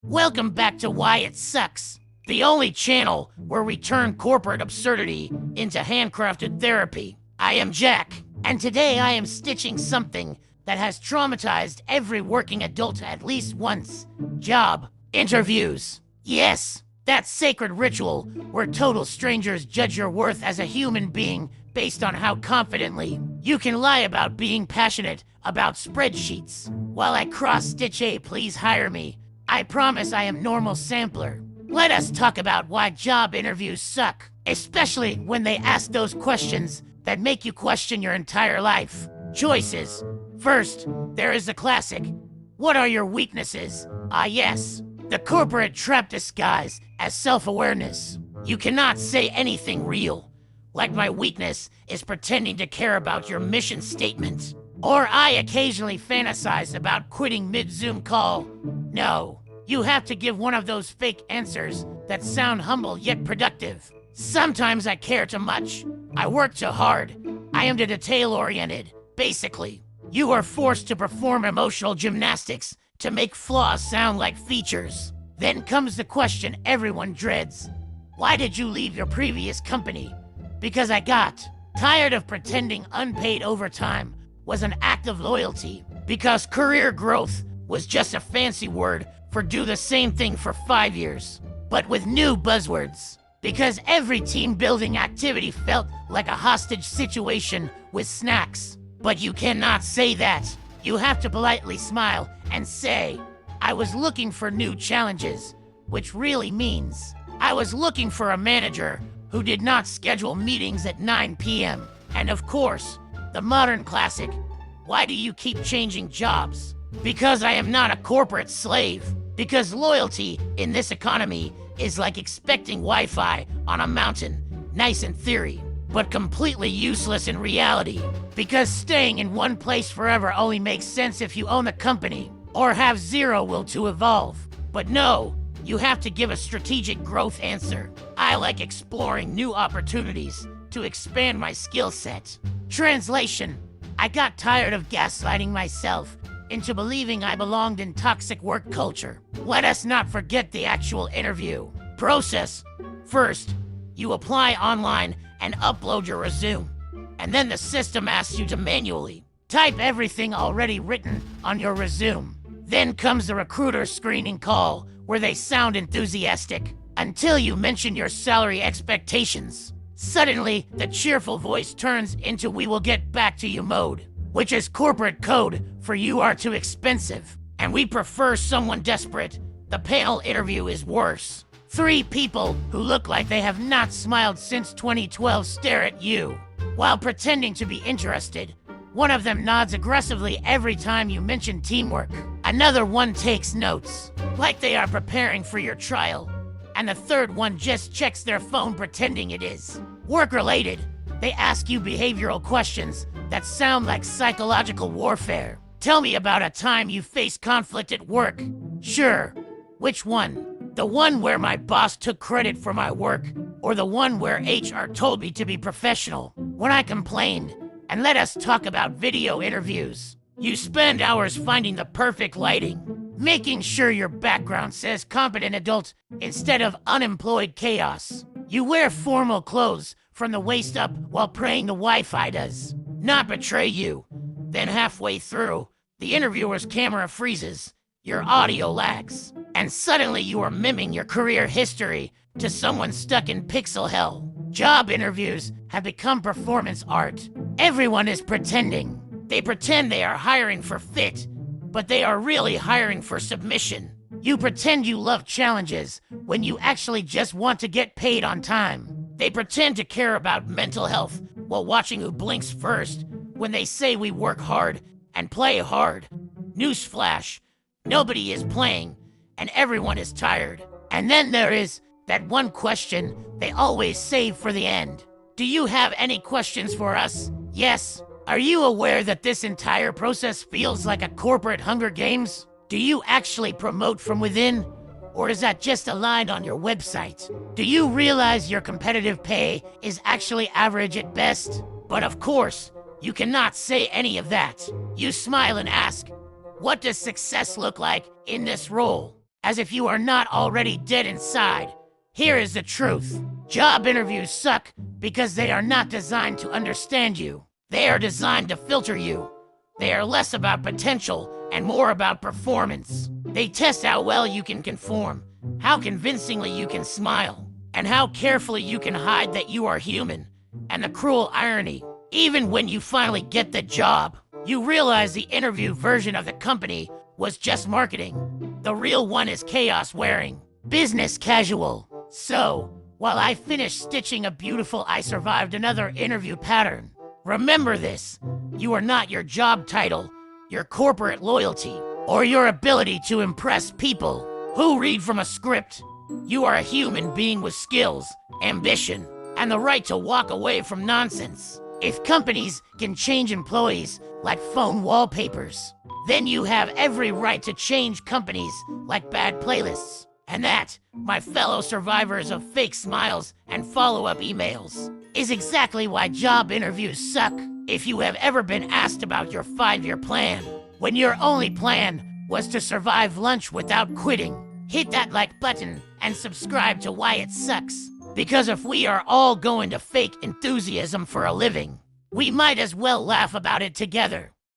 Welcome back to Why It Sucks, the only channel where we turn corporate absurdity into handcrafted therapy. I am Jack, and today I am stitching something that has traumatized every working adult at least once. Job interviews. Yes, that sacred ritual where total strangers judge your worth as a human being based on how confidently you can lie about being passionate about spreadsheets. While I cross-stitch a please hire me, I promise I am normal sampler. Let us talk about why job interviews suck, especially when they ask those questions that make you question your entire life. Choices. First, there is the classic, what are your weaknesses? Ah yes, the corporate trap disguised as self-awareness. You cannot say anything real, like my weakness is pretending to care about your mission statement. Or I occasionally fantasize about quitting mid-Zoom call. No, you have to give one of those fake answers that sound humble yet productive. Sometimes I care too much. I work too hard. I am too detail-oriented. Basically, you are forced to perform emotional gymnastics to make flaws sound like features. Then comes the question everyone dreads. Why did you leave your previous company? Because I got tired of pretending unpaid overtime was an act of loyalty. Because career growth was just a fancy word for do the same thing for 5 years, but with new buzzwords. Because every team building activity felt like a hostage situation with snacks. But you cannot say that. You have to politely smile and say, I was looking for new challenges, which really means I was looking for a manager who did not schedule meetings at 9 p.m. And of course, the modern classic, why do you keep changing jobs? Because I am not a corporate slave. Because loyalty in this economy is like expecting Wi-Fi on a mountain, nice in theory, but completely useless in reality. Because staying in one place forever only makes sense if you own a company or have zero will to evolve. But no, you have to give a strategic growth answer. I like exploring new opportunities to expand my skill set. Translation, I got tired of gaslighting myself into believing I belonged in toxic work culture. Let us not forget the actual interview process. First, you apply online and upload your resume. And then the system asks you to manually type everything already written on your resume. Then comes the recruiter screening call where they sound enthusiastic until you mention your salary expectations. Suddenly, the cheerful voice turns into we will get back to you mode, which is corporate code for you are too expensive, and we prefer someone desperate. The panel interview is worse. 3 people who look like they have not smiled since 2012 stare at you, while pretending to be interested. One of them nods aggressively every time you mention teamwork. Another one takes notes, like they are preparing for your trial. And the third one just checks their phone pretending it is work-related. They ask you behavioral questions that sound like psychological warfare. Tell me about a time you faced conflict at work. Sure. Which one? The one where my boss took credit for my work, or the one where HR told me to be professional when I complained? And let us talk about video interviews. You spend hours finding the perfect lighting, making sure your background says competent adult instead of unemployed chaos. You wear formal clothes from the waist up while praying the Wi-Fi does not betray you. Then halfway through, the interviewer's camera freezes, your audio lags, and suddenly you are miming your career history to someone stuck in pixel hell. Job interviews have become performance art. Everyone is pretending. They pretend they are hiring for fit, but they are really hiring for submission. You pretend you love challenges when you actually just want to get paid on time. They pretend to care about mental health while watching who blinks first when they say we work hard and play hard. Newsflash, nobody is playing and everyone is tired. And then there is that one question they always save for the end. Do you have any questions for us? Yes. Are you aware that this entire process feels like a corporate Hunger Games? Do you actually promote from within? Or is that just a line on your website? Do you realize your competitive pay is actually average at best? But of course, you cannot say any of that. You smile and ask, what does success look like in this role? as if you are not already dead inside. Here is the truth. Job interviews suck because they are not designed to understand you. They are designed to filter you. They are less about potential and more about performance. They test how well you can conform, how convincingly you can smile, and how carefully you can hide that you are human. And the cruel irony, even when you finally get the job, you realize the interview version of the company was just marketing. The real one is chaos wearing business casual. So, while I finished stitching a beautiful I survived another interview pattern, remember this: you are not your job title, your corporate loyalty, or your ability to impress people who read from a script. You are a human being with skills, ambition, and the right to walk away from nonsense. If companies can change employees like phone wallpapers, then you have every right to change companies like bad playlists. And that, my fellow survivors of fake smiles and follow-up emails, is exactly why job interviews suck. If you have ever been asked about your 5-year plan, when your only plan was to survive lunch without quitting, hit that like button and subscribe to Why It Sucks. Because if we are all going to fake enthusiasm for a living, we might as well laugh about it together.